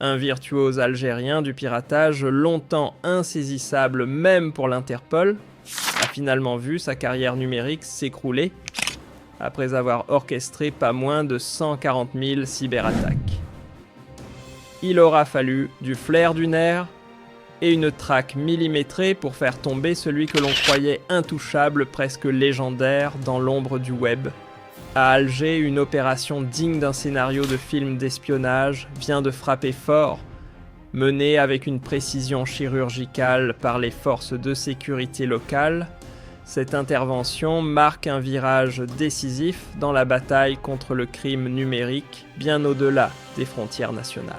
Un virtuose algérien du piratage longtemps insaisissable même pour l'Interpol a finalement vu sa carrière numérique s'écrouler après avoir orchestré pas moins de 140 000 cyberattaques. Il aura fallu du flair du nerf et une traque millimétrée pour faire tomber celui que l'on croyait intouchable, presque légendaire, dans l'ombre du web. À Alger, une opération digne d'un scénario de film d'espionnage vient de frapper fort, menée avec une précision chirurgicale par les forces de sécurité locales. Cette intervention marque un virage décisif dans la bataille contre le crime numérique, bien au-delà des frontières nationales.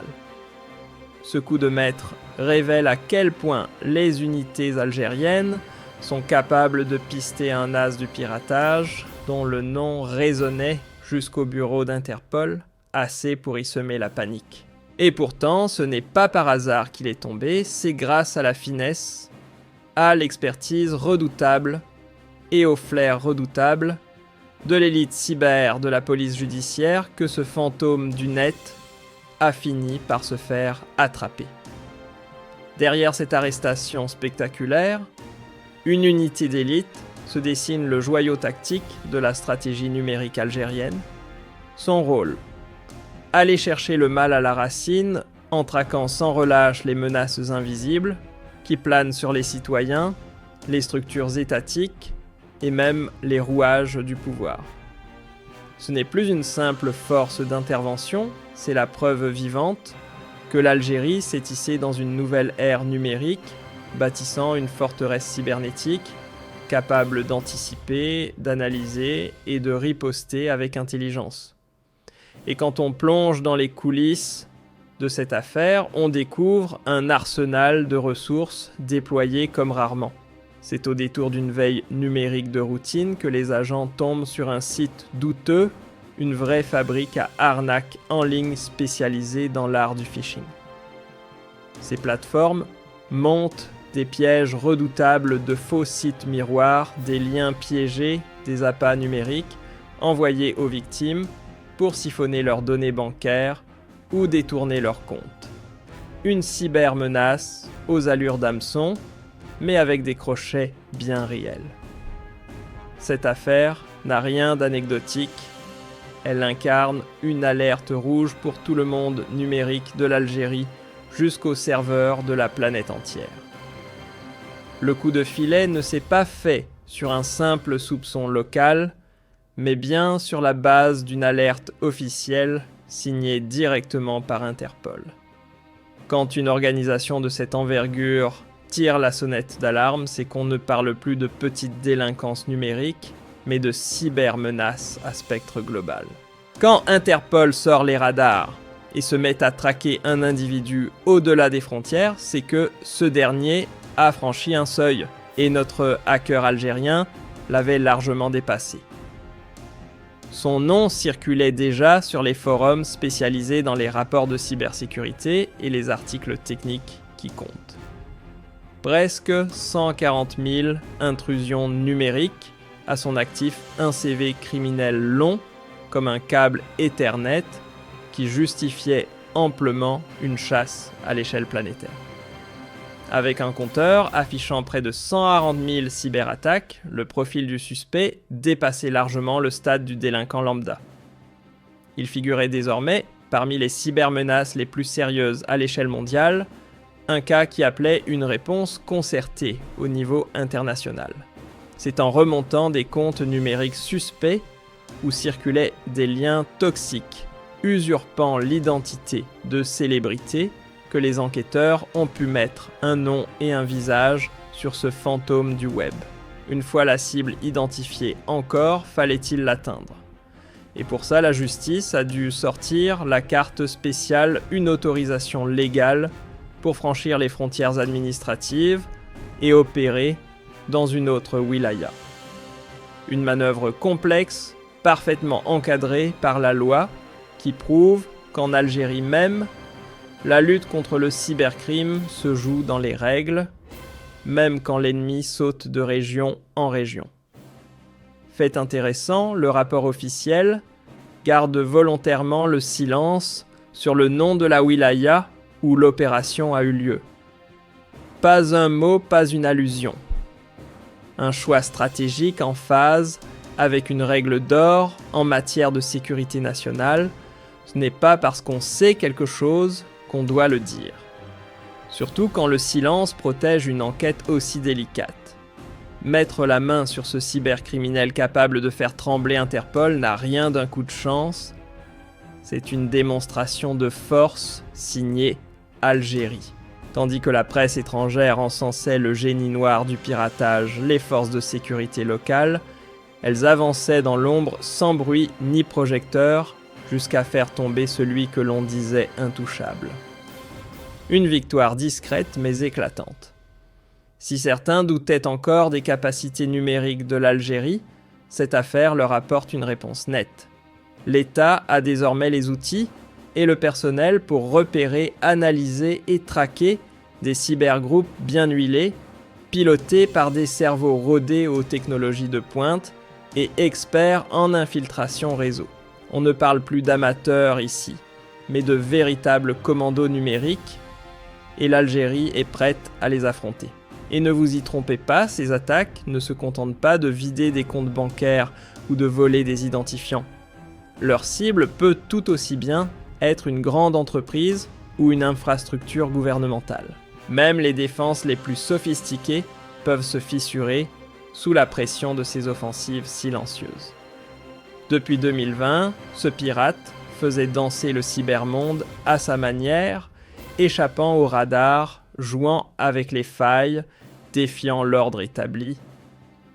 Ce coup de maître révèle à quel point les unités algériennes sont capables de pister un as du piratage dont le nom résonnait jusqu'au bureau d'Interpol, assez pour y semer la panique. Et pourtant, ce n'est pas par hasard qu'il est tombé, c'est grâce à la finesse, à l'expertise redoutable et au flair redoutable de l'élite cyber de la police judiciaire que ce fantôme du net a fini par se faire attraper. Derrière cette arrestation spectaculaire, une unité d'élite se dessine le joyau tactique de la stratégie numérique algérienne. Son rôle : aller chercher le mal à la racine en traquant sans relâche les menaces invisibles qui planent sur les citoyens, les structures étatiques et même les rouages du pouvoir. Ce n'est plus une simple force d'intervention, c'est la preuve vivante que l'Algérie s'est tissée dans une nouvelle ère numérique, bâtissant une forteresse cybernétique, capable d'anticiper, d'analyser et de riposter avec intelligence. Et quand on plonge dans les coulisses de cette affaire, on découvre un arsenal de ressources déployées comme rarement. C'est au détour d'une veille numérique de routine que les agents tombent sur un site douteux, une vraie fabrique à arnaques en ligne spécialisée dans l'art du phishing. Ces plateformes montent des pièges redoutables de faux sites miroirs, des liens piégés, des appâts numériques envoyés aux victimes pour siphonner leurs données bancaires ou détourner leurs comptes. Une cybermenace aux allures d'hameçon, mais avec des crochets bien réels. Cette affaire n'a rien d'anecdotique, elle incarne une alerte rouge pour tout le monde numérique de l'Algérie jusqu'aux serveurs de la planète entière. Le coup de filet ne s'est pas fait sur un simple soupçon local, mais bien sur la base d'une alerte officielle signée directement par Interpol. Quand une organisation de cette envergure tire la sonnette d'alarme, c'est qu'on ne parle plus de petite délinquance numérique, mais de cybermenaces à spectre global. Quand Interpol sort les radars et se met à traquer un individu au-delà des frontières, c'est que ce dernier a franchi un seuil, et notre hacker algérien l'avait largement dépassé. Son nom circulait déjà sur les forums spécialisés dans les rapports de cybersécurité et les articles techniques qui comptent. Presque 140 000 intrusions numériques, à son actif un CV criminel long, comme un câble Ethernet, qui justifiait amplement une chasse à l'échelle planétaire. Avec un compteur affichant près de 140 000 cyberattaques, le profil du suspect dépassait largement le stade du délinquant lambda. Il figurait désormais parmi les cybermenaces les plus sérieuses à l'échelle mondiale, un cas qui appelait une réponse concertée au niveau international. C'est en remontant des comptes numériques suspects où circulaient des liens toxiques, usurpant l'identité de célébrités, que les enquêteurs ont pu mettre un nom et un visage sur ce fantôme du web. Une fois la cible identifiée encore, fallait-il l'atteindre. Et pour ça, la justice a dû sortir la carte spéciale, une autorisation légale pour franchir les frontières administratives et opérer dans une autre wilaya. Une manœuvre complexe, parfaitement encadrée par la loi, qui prouve qu'en Algérie même, la lutte contre le cybercrime se joue dans les règles, même quand l'ennemi saute de région en région. Fait intéressant, le rapport officiel garde volontairement le silence sur le nom de la wilaya où l'opération a eu lieu. Pas un mot, pas une allusion. Un choix stratégique en phase avec une règle d'or en matière de sécurité nationale. Ce n'est pas parce qu'on sait quelque chose qu'on doit le dire. Surtout quand le silence protège une enquête aussi délicate. Mettre la main sur ce cybercriminel capable de faire trembler Interpol n'a rien d'un coup de chance. C'est une démonstration de force signée Algérie. Tandis que la presse étrangère encensait le génie noir du piratage, les forces de sécurité locales, elles avançaient dans l'ombre sans bruit ni projecteur, jusqu'à faire tomber celui que l'on disait intouchable. Une victoire discrète mais éclatante. Si certains doutaient encore des capacités numériques de l'Algérie, cette affaire leur apporte une réponse nette. L'État a désormais les outils et le personnel pour repérer, analyser et traquer des cybergroupes bien huilés, pilotés par des cerveaux rodés aux technologies de pointe et experts en infiltration réseau. On ne parle plus d'amateurs ici, mais de véritables commandos numériques, et l'Algérie est prête à les affronter. Et ne vous y trompez pas, ces attaques ne se contentent pas de vider des comptes bancaires ou de voler des identifiants. Leur cible peut tout aussi bien être une grande entreprise ou une infrastructure gouvernementale. Même les défenses les plus sophistiquées peuvent se fissurer sous la pression de ces offensives silencieuses. Depuis 2020, ce pirate faisait danser le cybermonde à sa manière, échappant au radar, jouant avec les failles, défiant l'ordre établi.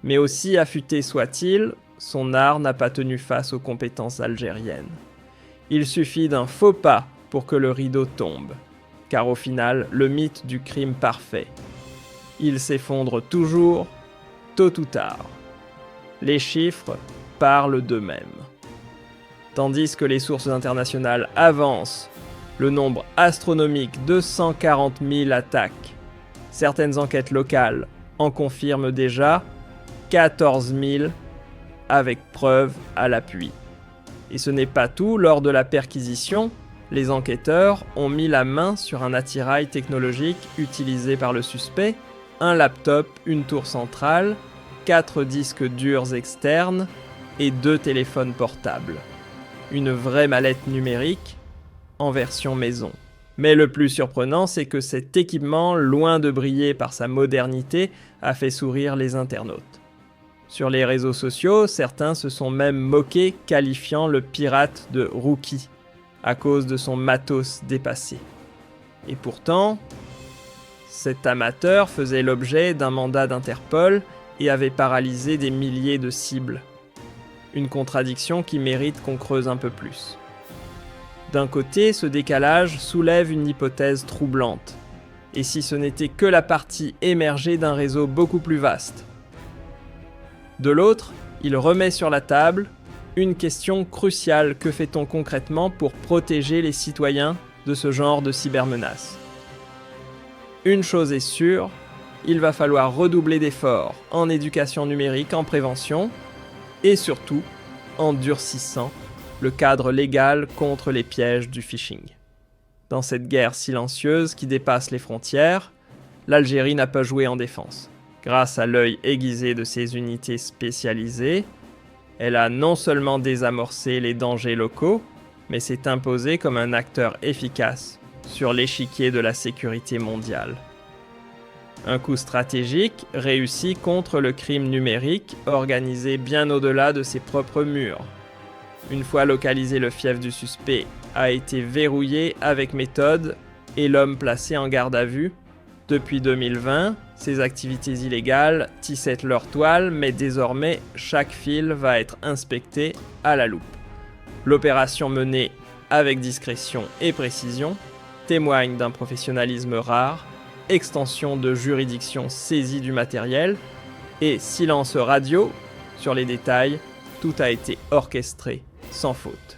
Mais aussi affûté soit-il, son art n'a pas tenu face aux compétences algériennes. Il suffit d'un faux pas pour que le rideau tombe, car au final, le mythe du crime parfait. Il s'effondre toujours, tôt ou tard. Les chiffres parlent d'eux-mêmes. Tandis que les sources internationales avancent le nombre astronomique de 140 000 attaques, certaines enquêtes locales en confirment déjà 14 000 avec preuves à l'appui. Et ce n'est pas tout, lors de la perquisition, les enquêteurs ont mis la main sur un attirail technologique utilisé par le suspect, un laptop, une tour centrale, 4 disques durs externes et 2 téléphones portables. Une vraie mallette numérique en version maison. Mais le plus surprenant, c'est que cet équipement, loin de briller par sa modernité, a fait sourire les internautes. Sur les réseaux sociaux, certains se sont même moqués, qualifiant le pirate de rookie, à cause de son matos dépassé. Et pourtant, cet amateur faisait l'objet d'un mandat d'Interpol et avait paralysé des milliers de cibles. Une contradiction qui mérite qu'on creuse un peu plus. D'un côté, ce décalage soulève une hypothèse troublante. Et si ce n'était que la partie émergée d'un réseau beaucoup plus vaste ? De l'autre, il remet sur la table une question cruciale: que fait-on concrètement pour protéger les citoyens de ce genre de cybermenaces ? Une chose est sûre, il va falloir redoubler d'efforts en éducation numérique, en prévention, et surtout en durcissant le cadre légal contre les pièges du phishing. Dans cette guerre silencieuse qui dépasse les frontières, l'Algérie n'a pas joué en défense. Grâce à l'œil aiguisé de ses unités spécialisées, elle a non seulement désamorcé les dangers locaux, mais s'est imposée comme un acteur efficace sur l'échiquier de la sécurité mondiale. Un coup stratégique réussi contre le crime numérique organisé bien au-delà de ses propres murs. Une fois localisé, le fief du suspect a été verrouillé avec méthode et l'homme placé en garde à vue. Depuis 2020, ces activités illégales tissaient leur toile, mais désormais, chaque fil va être inspecté à la loupe. L'opération menée avec discrétion et précision témoigne d'un professionnalisme rare, extension de juridiction saisie du matériel et silence radio sur les détails, tout a été orchestré sans faute.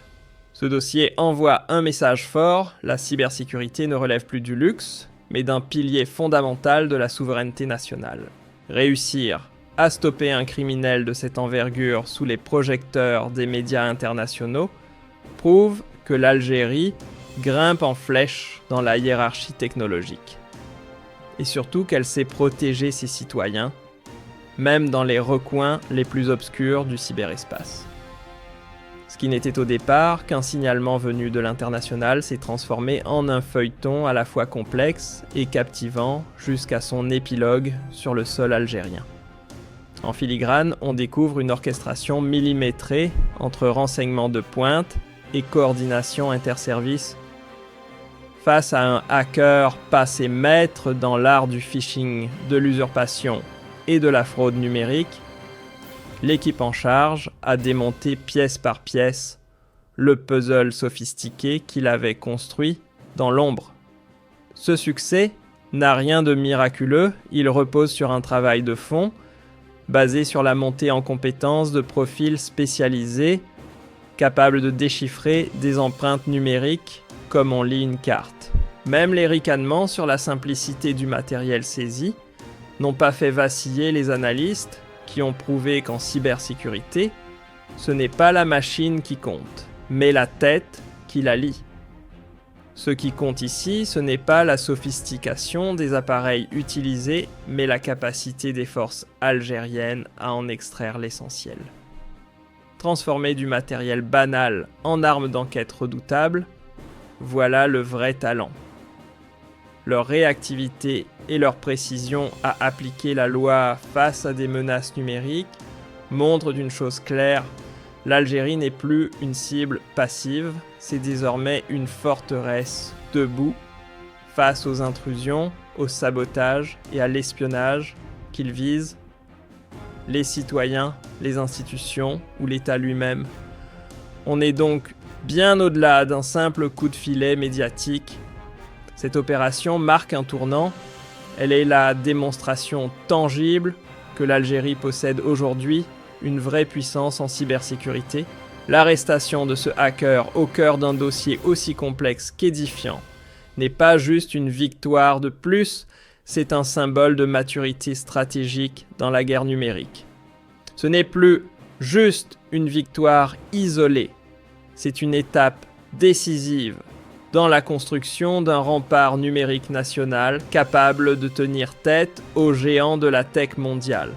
Ce dossier envoie un message fort: la cybersécurité ne relève plus du luxe, mais d'un pilier fondamental de la souveraineté nationale. Réussir à stopper un criminel de cette envergure sous les projecteurs des médias internationaux prouve que l'Algérie grimpe en flèche dans la hiérarchie technologique. Et surtout qu'elle sait protéger ses citoyens, même dans les recoins les plus obscurs du cyberespace. Ce qui n'était au départ qu'un signalement venu de l'international s'est transformé en un feuilleton à la fois complexe et captivant jusqu'à son épilogue sur le sol algérien. En filigrane, on découvre une orchestration millimétrée entre renseignements de pointe et coordination interservices. Face à un hacker passé maître dans l'art du phishing, de l'usurpation et de la fraude numérique, l'équipe en charge a démonté pièce par pièce le puzzle sophistiqué qu'il avait construit dans l'ombre. Ce succès n'a rien de miraculeux, il repose sur un travail de fond, basé sur la montée en compétences de profils spécialisés, capables de déchiffrer des empreintes numériques comme on lit une carte. Même les ricanements sur la simplicité du matériel saisi n'ont pas fait vaciller les analystes qui ont prouvé qu'en cybersécurité, ce n'est pas la machine qui compte, mais la tête qui la lit. Ce qui compte ici, ce n'est pas la sophistication des appareils utilisés, mais la capacité des forces algériennes à en extraire l'essentiel. Transformer du matériel banal en arme d'enquête redoutable, voilà le vrai talent. Leur réactivité et leur précision à appliquer la loi face à des menaces numériques montrent d'une chose claire: l'Algérie n'est plus une cible passive, c'est désormais une forteresse debout face aux intrusions, au sabotage et à l'espionnage qu'ils visent, les citoyens, les institutions ou l'État lui-même. On est donc bien au-delà d'un simple coup de filet médiatique. Cette opération marque un tournant. Elle est la démonstration tangible que l'Algérie possède aujourd'hui une vraie puissance en cybersécurité. L'arrestation de ce hacker au cœur d'un dossier aussi complexe qu'édifiant n'est pas juste une victoire de plus, c'est un symbole de maturité stratégique dans la guerre numérique. Ce n'est plus juste une victoire isolée, c'est une étape décisive dans la construction d'un rempart numérique national capable de tenir tête aux géants de la tech mondiale.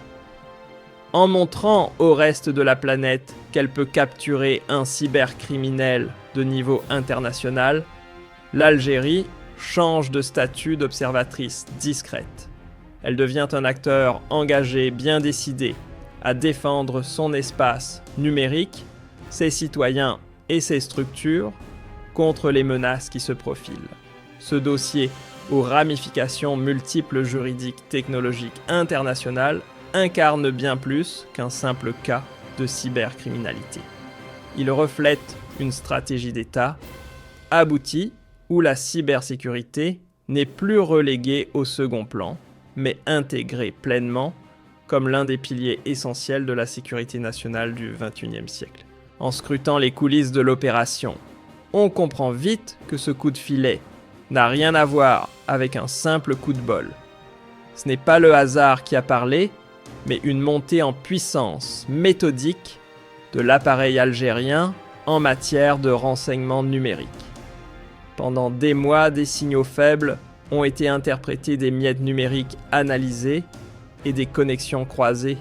En montrant au reste de la planète qu'elle peut capturer un cybercriminel de niveau international, l'Algérie change de statut d'observatrice discrète. Elle devient un acteur engagé, bien décidé, à défendre son espace numérique, ses citoyens et ses structures contre les menaces qui se profilent. Ce dossier, aux ramifications multiples juridiques, technologiques, internationales, incarne bien plus qu'un simple cas de cybercriminalité. Il reflète une stratégie d'État aboutie où la cybersécurité n'est plus reléguée au second plan, mais intégrée pleinement comme l'un des piliers essentiels de la sécurité nationale du XXIe siècle. En scrutant les coulisses de l'opération, on comprend vite que ce coup de filet n'a rien à voir avec un simple coup de bol. Ce n'est pas le hasard qui a parlé, mais une montée en puissance méthodique de l'appareil algérien en matière de renseignement numérique. Pendant des mois, des signaux faibles ont été interprétés, des miettes numériques analysées et des connexions croisées.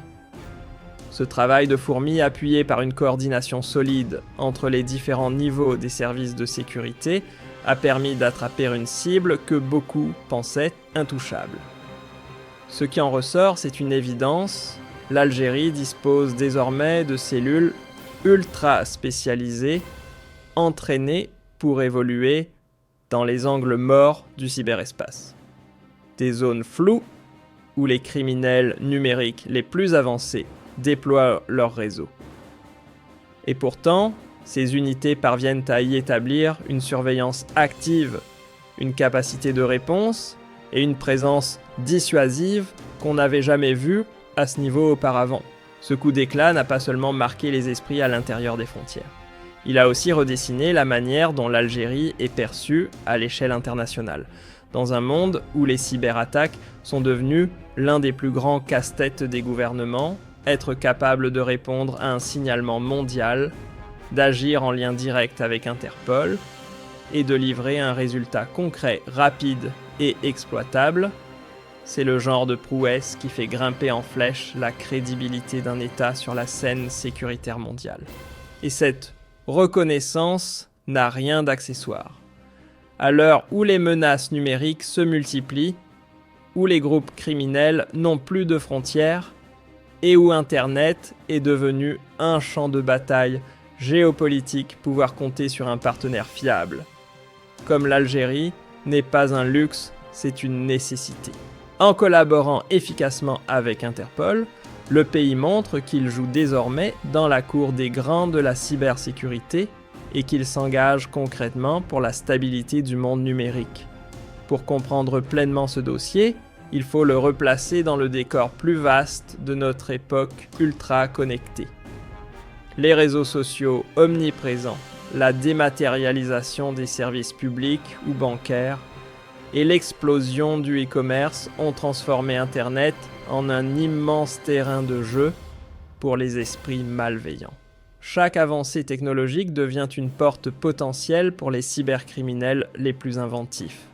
Ce travail de fourmi, appuyé par une coordination solide entre les différents niveaux des services de sécurité, a permis d'attraper une cible que beaucoup pensaient intouchable. Ce qui en ressort, c'est une évidence, l'Algérie dispose désormais de cellules ultra spécialisées, entraînées pour évoluer dans les angles morts du cyberespace. Des zones floues où les criminels numériques les plus avancés déploient leur réseau. Et pourtant, ces unités parviennent à y établir une surveillance active, une capacité de réponse et une présence dissuasive qu'on n'avait jamais vue à ce niveau auparavant. Ce coup d'éclat n'a pas seulement marqué les esprits à l'intérieur des frontières. Il a aussi redessiné la manière dont l'Algérie est perçue à l'échelle internationale. Dans un monde où les cyberattaques sont devenues l'un des plus grands casse-têtes des gouvernements, être capable de répondre à un signalement mondial, d'agir en lien direct avec Interpol, et de livrer un résultat concret, rapide et exploitable. C'est le genre de prouesse qui fait grimper en flèche la crédibilité d'un État sur la scène sécuritaire mondiale. Et cette reconnaissance n'a rien d'accessoire. À l'heure où les menaces numériques se multiplient, où les groupes criminels n'ont plus de frontières, et où Internet est devenu un champ de bataille géopolitique, pouvoir compter sur un partenaire fiable, comme l'Algérie, n'est pas un luxe, c'est une nécessité. En collaborant efficacement avec Interpol, le pays montre qu'il joue désormais dans la cour des grands de la cybersécurité et qu'il s'engage concrètement pour la stabilité du monde numérique. Pour comprendre pleinement ce dossier, il faut le replacer dans le décor plus vaste de notre époque ultra connectée. Les réseaux sociaux omniprésents, la dématérialisation des services publics ou bancaires et l'explosion du e-commerce ont transformé Internet en un immense terrain de jeu pour les esprits malveillants. Chaque avancée technologique devient une porte potentielle pour les cybercriminels les plus inventifs.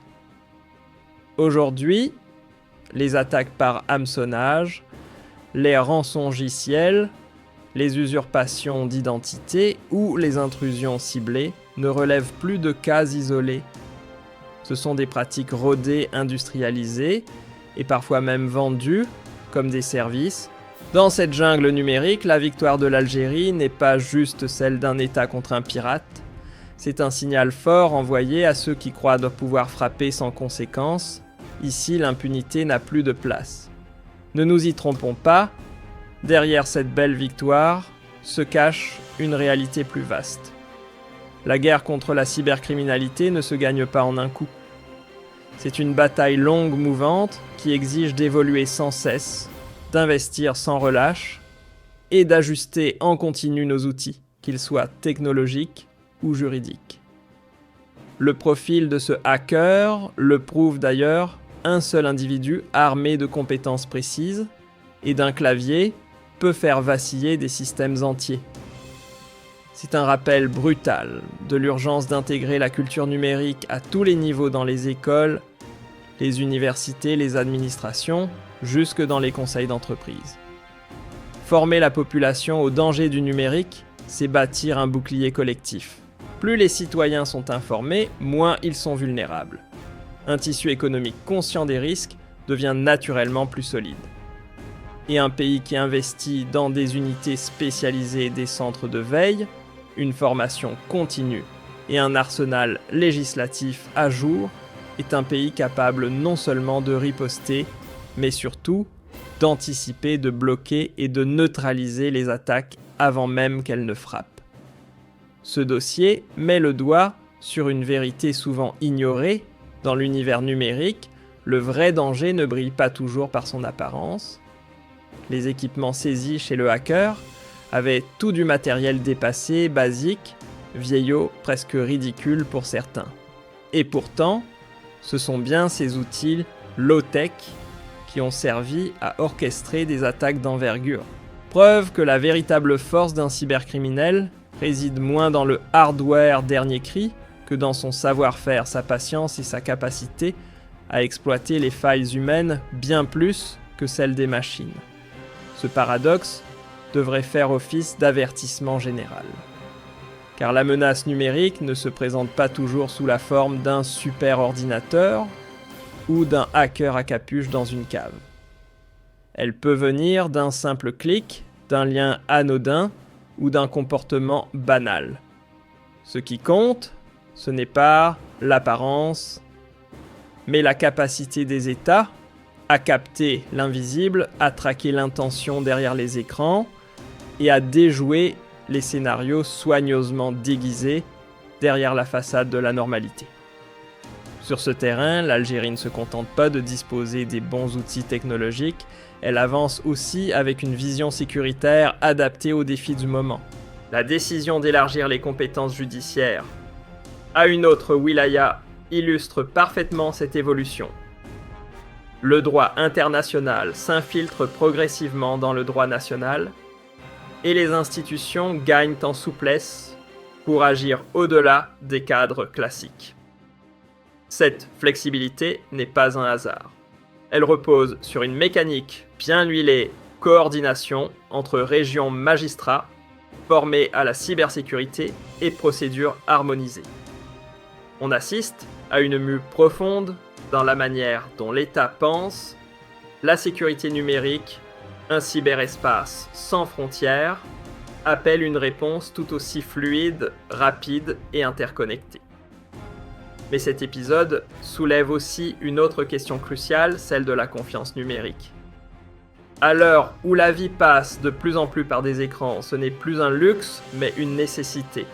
Aujourd'hui, les attaques par hameçonnage, les rançongiciels, les usurpations d'identité ou les intrusions ciblées ne relèvent plus de cas isolés. Ce sont des pratiques rodées, industrialisées et parfois même vendues comme des services. Dans cette jungle numérique, la victoire de l'Algérie n'est pas juste celle d'un État contre un pirate. C'est un signal fort envoyé à ceux qui croient pouvoir frapper sans conséquence. Ici, l'impunité n'a plus de place. Ne nous y trompons pas, derrière cette belle victoire se cache une réalité plus vaste. La guerre contre la cybercriminalité ne se gagne pas en un coup. C'est une bataille longue, mouvante, qui exige d'évoluer sans cesse, d'investir sans relâche et d'ajuster en continu nos outils, qu'ils soient technologiques ou juridiques. Le profil de ce hacker le prouve d'ailleurs, un seul individu armé de compétences précises et d'un clavier peut faire vaciller des systèmes entiers. C'est un rappel brutal de l'urgence d'intégrer la culture numérique à tous les niveaux dans les écoles, les universités, les administrations, jusque dans les conseils d'entreprise. Former la population au danger du numérique, c'est bâtir un bouclier collectif. Plus les citoyens sont informés, moins ils sont vulnérables. Un tissu économique conscient des risques devient naturellement plus solide. Et un pays qui investit dans des unités spécialisées, des centres de veille, une formation continue et un arsenal législatif à jour est un pays capable non seulement de riposter, mais surtout d'anticiper, de bloquer et de neutraliser les attaques avant même qu'elles ne frappent. Ce dossier met le doigt sur une vérité souvent ignorée. Dans l'univers numérique, le vrai danger ne brille pas toujours par son apparence. Les équipements saisis chez le hacker avaient tout du matériel dépassé, basique, vieillot, presque ridicule pour certains. Et pourtant, ce sont bien ces outils low-tech qui ont servi à orchestrer des attaques d'envergure. Preuve que la véritable force d'un cybercriminel réside moins dans le hardware dernier cri que dans son savoir-faire, sa patience et sa capacité à exploiter les failles humaines bien plus que celles des machines. Ce paradoxe devrait faire office d'avertissement général. Car la menace numérique ne se présente pas toujours sous la forme d'un super ordinateur ou d'un hacker à capuche dans une cave. Elle peut venir d'un simple clic, d'un lien anodin ou d'un comportement banal. Ce qui compte, ce n'est pas l'apparence, mais la capacité des États à capter l'invisible, à traquer l'intention derrière les écrans et à déjouer les scénarios soigneusement déguisés derrière la façade de la normalité. Sur ce terrain, l'Algérie ne se contente pas de disposer des bons outils technologiques, elle avance aussi avec une vision sécuritaire adaptée aux défis du moment. La décision d'élargir les compétences judiciaires à une autre wilaya illustre parfaitement cette évolution. Le droit international s'infiltre progressivement dans le droit national et les institutions gagnent en souplesse pour agir au-delà des cadres classiques. Cette flexibilité n'est pas un hasard. Elle repose sur une mécanique bien huilée, coordination entre régions magistrats formés à la cybersécurité et procédures harmonisées. On assiste à une mue profonde dans la manière dont l'État pense la sécurité numérique, un cyberespace sans frontières, appelle une réponse tout aussi fluide, rapide et interconnectée. Mais cet épisode soulève aussi une autre question cruciale, celle de la confiance numérique. À l'heure où la vie passe de plus en plus par des écrans, ce n'est plus un luxe, mais une nécessité.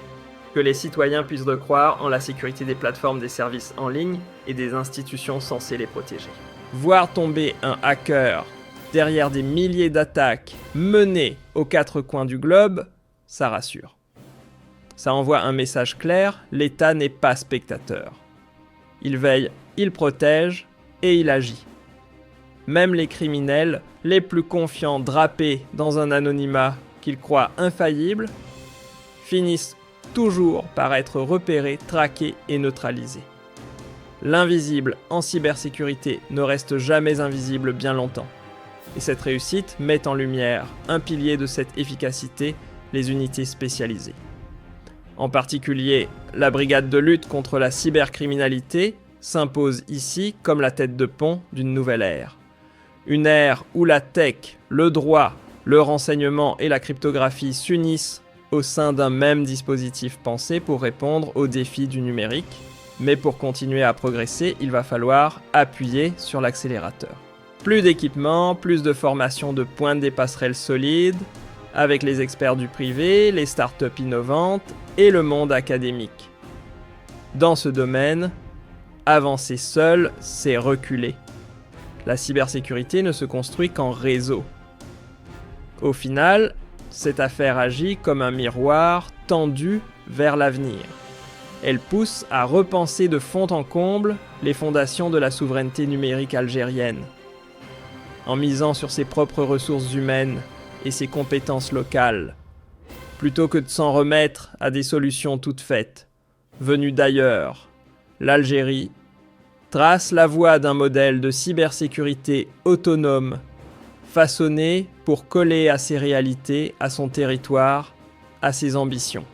Que les citoyens puissent croire en la sécurité des plateformes des services en ligne et des institutions censées les protéger. Voir tomber un hacker derrière des milliers d'attaques menées aux quatre coins du globe, ça rassure. Ça envoie un message clair, l'État n'est pas spectateur. Il veille, il protège et il agit. Même les criminels, les plus confiants drapés dans un anonymat qu'ils croient infaillible, finissent toujours par être repérés, traqués et neutralisés. L'invisible en cybersécurité ne reste jamais invisible bien longtemps. Et cette réussite met en lumière un pilier de cette efficacité, les unités spécialisées. En particulier, la brigade de lutte contre la cybercriminalité s'impose ici comme la tête de pont d'une nouvelle ère. Une ère où la tech, le droit, le renseignement et la cryptographie s'unissent au sein d'un même dispositif pensé pour répondre aux défis du numérique. Mais pour continuer à progresser, il va falloir appuyer sur l'accélérateur. Plus d'équipements, plus de formation de pointe des passerelles solides, avec les experts du privé, les startups innovantes et le monde académique. Dans ce domaine, avancer seul, c'est reculer. La cybersécurité ne se construit qu'en réseau. Au final, cette affaire agit comme un miroir tendu vers l'avenir. Elle pousse à repenser de fond en comble les fondations de la souveraineté numérique algérienne. En misant sur ses propres ressources humaines et ses compétences locales, plutôt que de s'en remettre à des solutions toutes faites, venues d'ailleurs, l'Algérie trace la voie d'un modèle de cybersécurité autonome, façonné pour coller à ses réalités, à son territoire, à ses ambitions.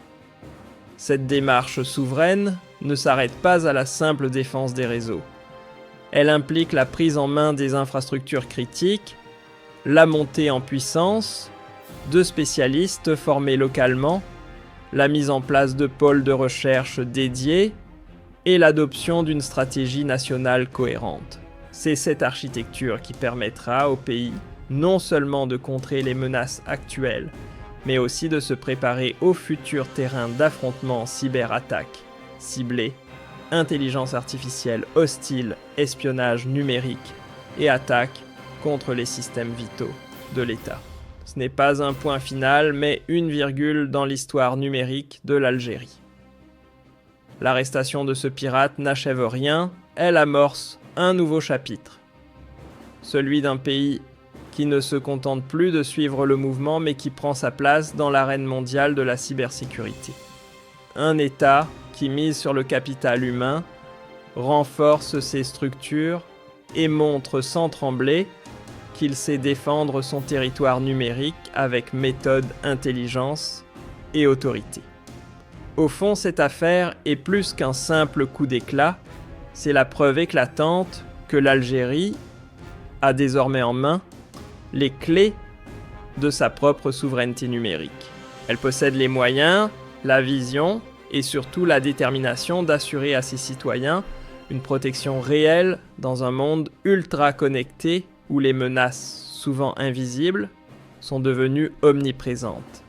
Cette démarche souveraine ne s'arrête pas à la simple défense des réseaux. Elle implique la prise en main des infrastructures critiques, la montée en puissance de spécialistes formés localement, la mise en place de pôles de recherche dédiés et l'adoption d'une stratégie nationale cohérente. C'est cette architecture qui permettra au pays non seulement de contrer les menaces actuelles, mais aussi de se préparer aux futurs terrains d'affrontement cyberattaques ciblées, intelligence artificielle hostile, espionnage numérique et attaques contre les systèmes vitaux de l'État. Ce n'est pas un point final, mais une virgule dans l'histoire numérique de l'Algérie. L'arrestation de ce pirate n'achève rien, elle amorce un nouveau chapitre. Celui d'un pays qui ne se contente plus de suivre le mouvement, mais qui prend sa place dans l'arène mondiale de la cybersécurité. Un État qui mise sur le capital humain, renforce ses structures et montre sans trembler qu'il sait défendre son territoire numérique avec méthode, intelligence et autorité. Au fond, cette affaire est plus qu'un simple coup d'éclat, c'est la preuve éclatante que l'Algérie a désormais en main les clés de sa propre souveraineté numérique. Elle possède les moyens, la vision et surtout la détermination d'assurer à ses citoyens une protection réelle dans un monde ultra connecté où les menaces, souvent invisibles, sont devenues omniprésentes.